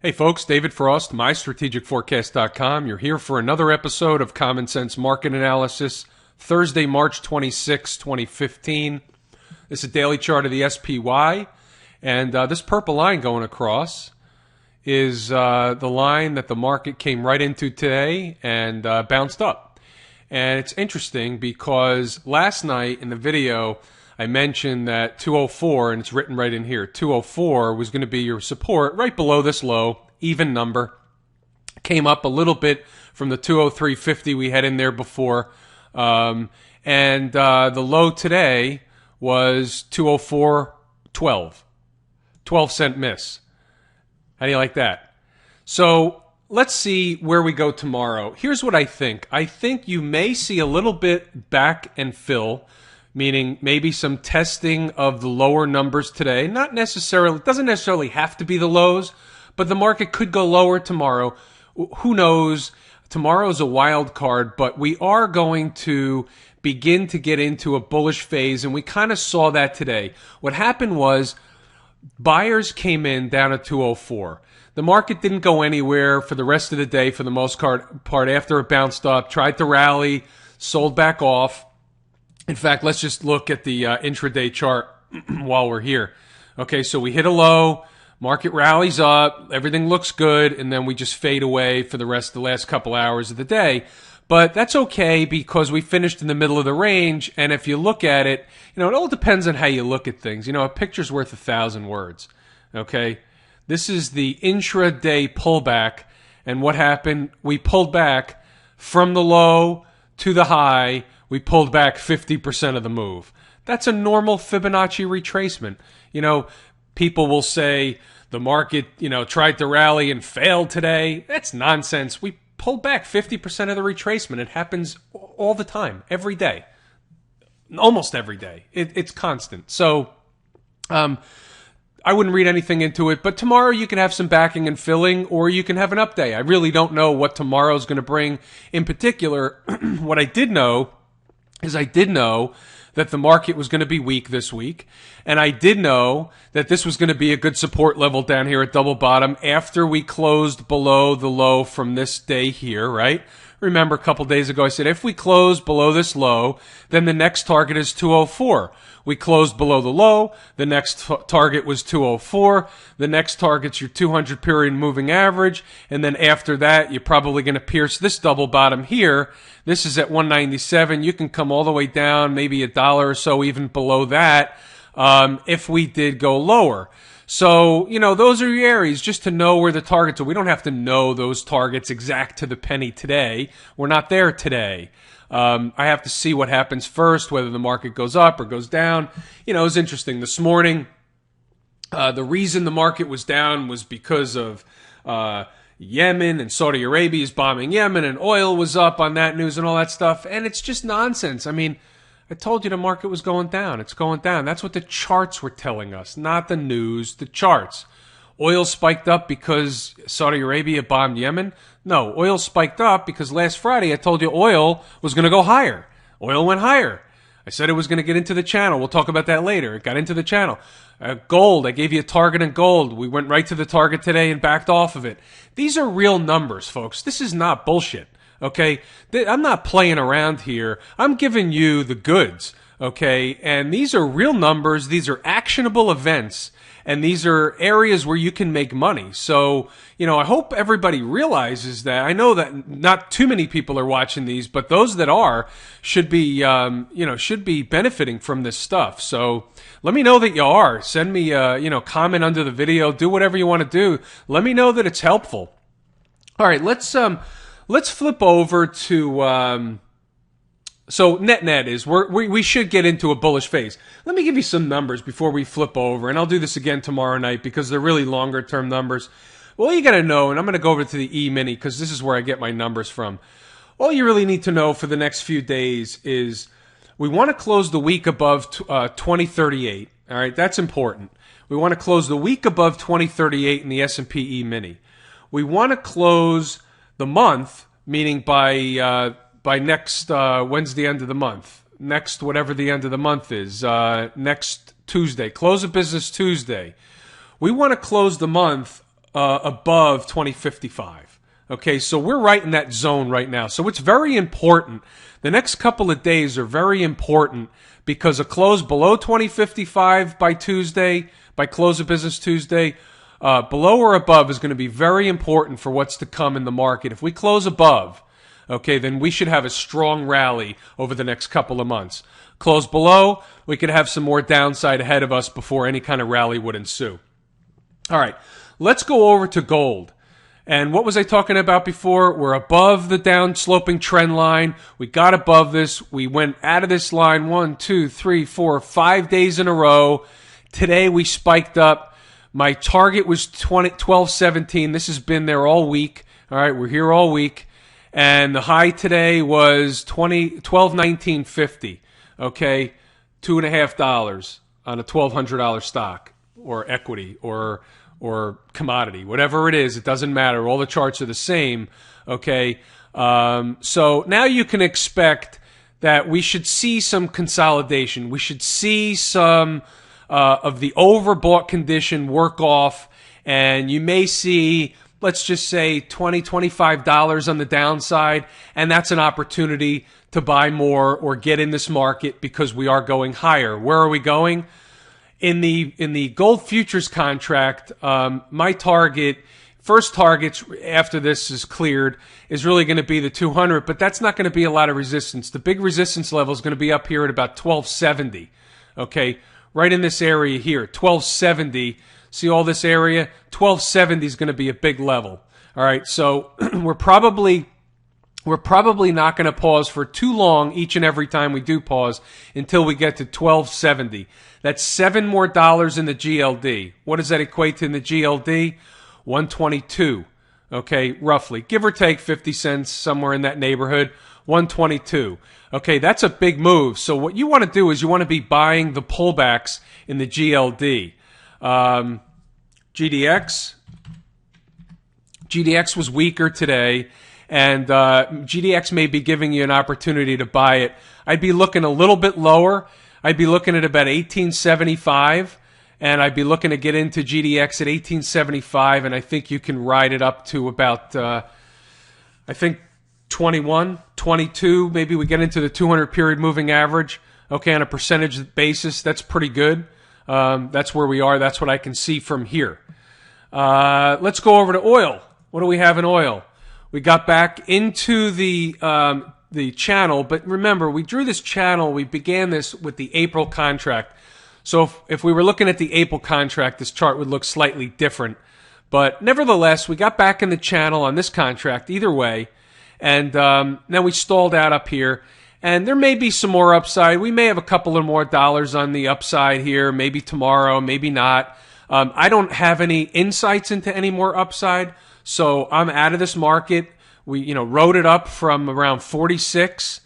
Hey folks, David Frost, mystrategicforecast.com. You're here for another episode of Common Sense Market Analysis, Thursday, March 26, 2015. This is a daily chart of the SPY, and this purple line going across is the line that the market came right into today and bounced up. And it's interesting because last night in the video, I mentioned that 204, and it's written right in here, 204 was going to be your support right below this low, even number. Came up a little bit from the 203.50 we had in there before. And the low today was 204.12. 12-cent miss. How do you like that? So let's see where we go tomorrow. Here's what I think. I think you may see a little bit back and fill, meaning maybe some testing of the lower numbers today. Not necessarily, it doesn't necessarily have to be the lows, but the market could go lower tomorrow. Who knows? Tomorrow's a wild card, but we are going to begin to get into a bullish phase, and we kind of saw that today. What happened was buyers came in down at 204. The market didn't go anywhere for the rest of the day for the most part after it bounced up, tried to rally, sold back off. In fact, let's just look at the intraday chart while we're here. Okay, so we hit a low, market rallies up, everything looks good, and then we just fade away for the rest of the last couple hours of the day. But that's okay because we finished in the middle of the range, and if you look at it, it all depends on how you look at things. A picture's worth 1,000 words, okay? This is the intraday pullback, and what happened? We pulled back from the low to the high. We pulled back 50% of the move. That's a normal Fibonacci retracement. People will say the market, tried to rally and failed today. That's nonsense. We pulled back 50% of the retracement. It happens all the time, every day. Almost every day. It's constant. So I wouldn't read anything into it, but tomorrow you can have some backing and filling, or you can have an up day. I really don't know what tomorrow's going to bring. In particular, what I did know is I did know that the market was going to be weak this week, and I did know that this was going to be a good support level down here at double bottom after we closed below the low from this day here, right? Remember a couple days ago I said if we close below this low, then the next target is 204. We closed below the low, the next target was 204, the next target's your 200 period moving average, and then after that you're probably going to pierce this double bottom here. This is at 197. You can come all the way down, maybe $1 or so even below that if we did go lower. So, those are your areas just to know where the targets are. We don't have to know those targets exact to the penny today. We're not there today. I have to see what happens first, whether the market goes up or goes down. It was interesting. This morning, the reason the market was down was because of Yemen, and Saudi Arabia is bombing Yemen, and oil was up on that news and all that stuff. And it's just nonsense. I told you the market was going down. It's going down. That's what the charts were telling us, not the news, the charts. Oil spiked up because Saudi Arabia bombed Yemen? No, oil spiked up because last Friday I told you oil was going to go higher. Oil went higher. I said it was going to get into the channel. We'll talk about that later. It got into the channel. Gold, I gave you a target in gold. We went right to the target today and backed off of it. These are real numbers, folks. This is not bullshit. Okay, I'm not playing around here. I'm giving you the goods, okay? And these are real numbers. These are actionable events, and these are areas where you can make money. So, I hope everybody realizes that. I know that not too many people are watching these, but those that are should be, should be benefiting from this stuff. So let me know that you are. Send me, comment under the video. Do whatever you want to do. Let me know that it's helpful. All right, let's flip over to, so net is, we should get into a bullish phase. Let me give you some numbers before we flip over, and I'll do this again tomorrow night because they're really longer term numbers. Well, you got to know, and I'm going to go over to the Emini because this is where I get my numbers from. All you really need to know for the next few days is we want to close the week above 2038. All right, that's important. We want to close the week above 2038 in the S&P E-mini. We want to close the month, meaning by next, when's the end of the month? Next, whatever the end of the month is, next Tuesday. Close of business Tuesday. We want to close the month above 2055. Okay, so we're right in that zone right now. So it's very important. The next couple of days are very important because a close below 2055 by Tuesday, by close of business Tuesday, below or above is going to be very important for what's to come in the market. If we close above, okay, then we should have a strong rally over the next couple of months. Close below, we could have some more downside ahead of us before any kind of rally would ensue. All right, let's go over to gold. And what was I talking about before? We're above the down sloping trend line. We got above this. We went out of this line 1, 2, 3, 4, 5 days in a row. Today we spiked up. My target was 12.17. This has been there all week. All right, we're here all week. And the high today was 12.19.50. Okay, $2.50 on a $1,200 stock or equity or commodity, whatever it is. It doesn't matter. All the charts are the same. Okay, so now you can expect that we should see some consolidation. We should see some of the overbought condition work off, and you may see, let's just say $20, $25 on the downside, and that's an opportunity to buy more or get in this market because we are going higher. Where are we going? In the gold futures contract, my first targets after this is cleared is really going to be the 200, but that's not going to be a lot of resistance. The big resistance level is going to be up here at about 1270. Okay, right in this area here, 1270. See all this area? 1270 is going to be a big level. All right, so we're probably not going to pause for too long each and every time we do pause until we get to 1270. That's $7 more in the GLD. What does that equate to in the GLD? 122. Okay, roughly. Give or take 50 cents, somewhere in that neighborhood. 122. Okay, that's a big move. So what you want to do is you want to be buying the pullbacks in the GLD. GDX was weaker today, and GDX may be giving you an opportunity to buy it. I'd be looking a little bit lower. I'd be looking at about 1875, and I'd be looking to get into GDX at 1875, and I think you can ride it up to about, 21, 22. Maybe we get into the 200-period moving average. Okay, on a percentage basis, that's pretty good. That's where we are. That's what I can see from here. Let's go over to oil. What do we have in oil? We got back into the channel, but remember, we drew this channel. We began this with the April contract. So if we were looking at the April contract, this chart would look slightly different. But nevertheless, we got back in the channel on this contract either way. And now we stalled out up here. And there may be some more upside. We may have a couple of more dollars on the upside here, maybe tomorrow, maybe not. I don't have any insights into any more upside, so I'm out of this market. We, rode it up from around 46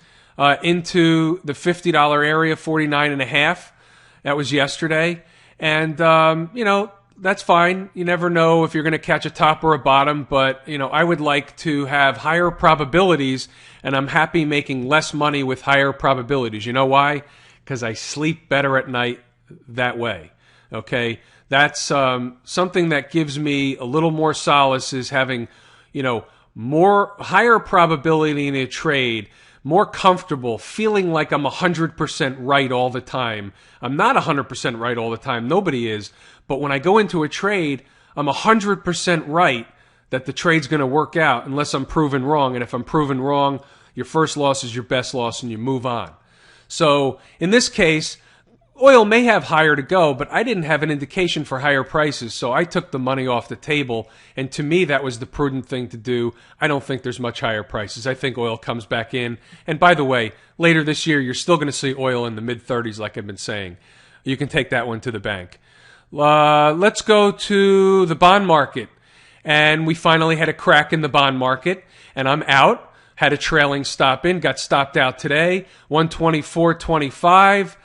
into the $50 area, 49.5. That was yesterday. And, that's fine. You never know if you're going to catch a top or a bottom, but, I would like to have higher probabilities, and I'm happy making less money with higher probabilities. You know why? Because I sleep better at night that way. Okay? That's something that gives me a little more solace, is having, more higher probability in a trade, more comfortable, feeling like I'm 100% right all the time. I'm not 100% right all the time. Nobody is. But when I go into a trade, I'm 100% right that the trade's going to work out unless I'm proven wrong. And if I'm proven wrong, your first loss is your best loss and you move on. So in this case, oil may have higher to go, but I didn't have an indication for higher prices, so I took the money off the table, and to me that was the prudent thing to do. I don't think there's much higher prices. I think oil comes back in. And by the way, later this year, you're still going to see oil in the mid-30s like I've been saying. You can take that one to the bank. Let's go to the bond market. And we finally had a crack in the bond market, and I'm out. Had a trailing stop in, got stopped out today, 124.25.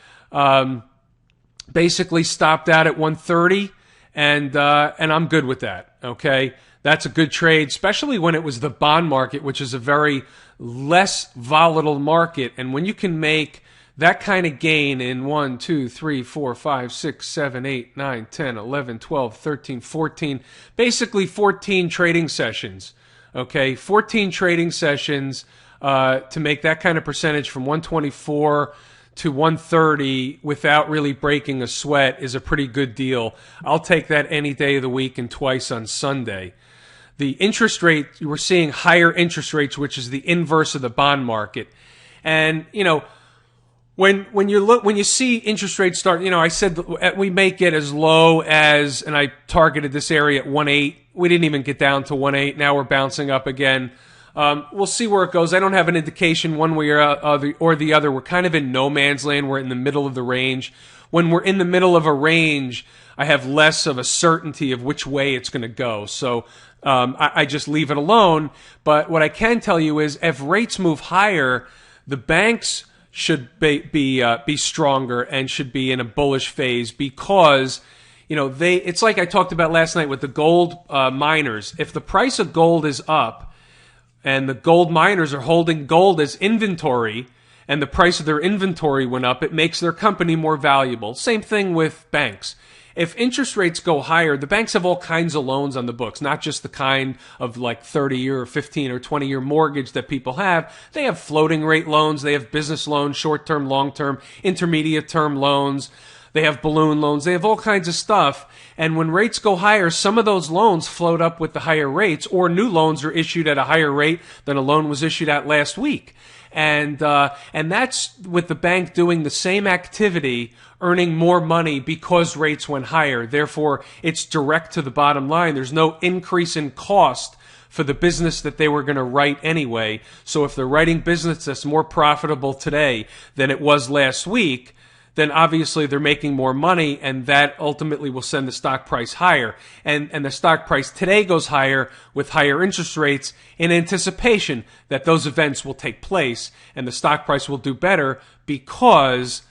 Basically stopped out at 130, and I'm good with that. Okay, that's a good trade, especially when it was the bond market, which is a very less volatile market, and when you can make that kind of gain in 1, 2, 3, 4, 5, 6, 7, 8, 9, 10, 11, 12, 13, 14, basically 14 trading sessions. Okay, 14 trading sessions to make that kind of percentage from 124 to 130 without really breaking a sweat is a pretty good deal. I'll take that any day of the week and twice on Sunday. The interest rate, we're seeing higher interest rates, which is the inverse of the bond market. And, you know, when you see interest rates start, you know, I said we may get as low as, and I targeted this area at 1.8. We didn't even get down to 1.8. Now we're bouncing up again. We'll see where it goes. I don't have an indication one way or the other. We're kind of in no man's land. We're in the middle of the range. When we're in the middle of a range, I have less of a certainty of which way it's going to go. So I just leave it alone. But what I can tell you is if rates move higher, the banks should be stronger and should be in a bullish phase because, you know, it's like I talked about last night with the gold miners. If the price of gold is up and the gold miners are holding gold as inventory and the price of their inventory went up, it makes their company more valuable. Same thing with banks. If interest rates go higher, the banks have all kinds of loans on the books, not just the kind of like 30-year or 15 or 20-year mortgage that people have. They have floating rate loans. They have business loans, short-term, long-term, intermediate-term loans. They have balloon loans. They have all kinds of stuff. And when rates go higher, some of those loans float up with the higher rates, or new loans are issued at a higher rate than a loan was issued at last week. And that's with the bank doing the same activity, earning more money because rates went higher. Therefore, it's direct to the bottom line. There's no increase in cost for the business that they were going to write anyway. So if they're writing business that's more profitable today than it was last week, then obviously they're making more money, and that ultimately will send the stock price higher. And the stock price today goes higher with higher interest rates in anticipation that those events will take place, and the stock price will do better because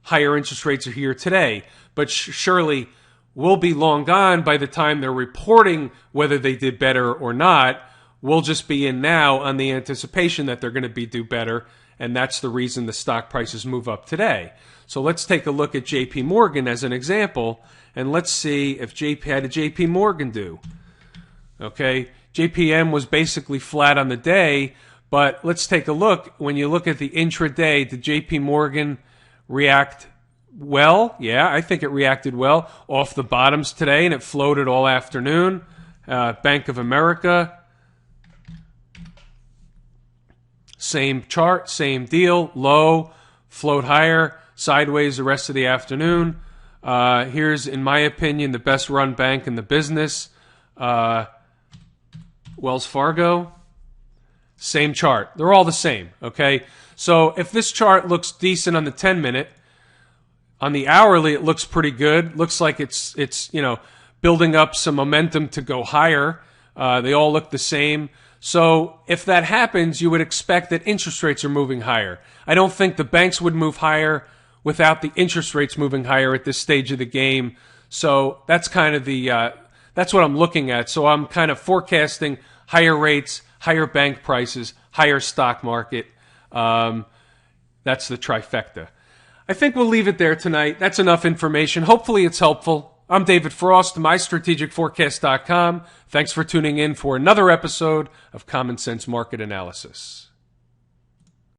higher interest rates are here today. But surely we'll be long gone by the time they're reporting whether they did better or not. We'll just be in now on the anticipation that they're going to do better, and that's the reason the stock prices move up today. So let's take a look at JP Morgan as an example, and let's see if how did JP Morgan do? Okay, JPM was basically flat on the day, but let's take a look. When you look at the intraday, did JP Morgan react well? Yeah, I think it reacted well off the bottoms today, and it floated all afternoon. Bank of America, same chart, same deal, low, float higher, sideways the rest of the afternoon. Here's, in my opinion, the best run bank in the business. Wells Fargo, same chart. They're all the same, okay? So if this chart looks decent on the 10-minute, on the hourly it looks pretty good. Looks like it's you know, building up some momentum to go higher. They all look the same. So if that happens, you would expect that interest rates are moving higher. I don't think the banks would move higher without the interest rates moving higher at this stage of the game. So that's kind of that's what I'm looking at. So I'm kind of forecasting higher rates, higher bank prices, higher stock market. That's the trifecta. I think we'll leave it there tonight. That's enough information. Hopefully it's helpful. I'm David Frost, MyStrategicForecast.com. Thanks for tuning in for another episode of Common Sense Market Analysis.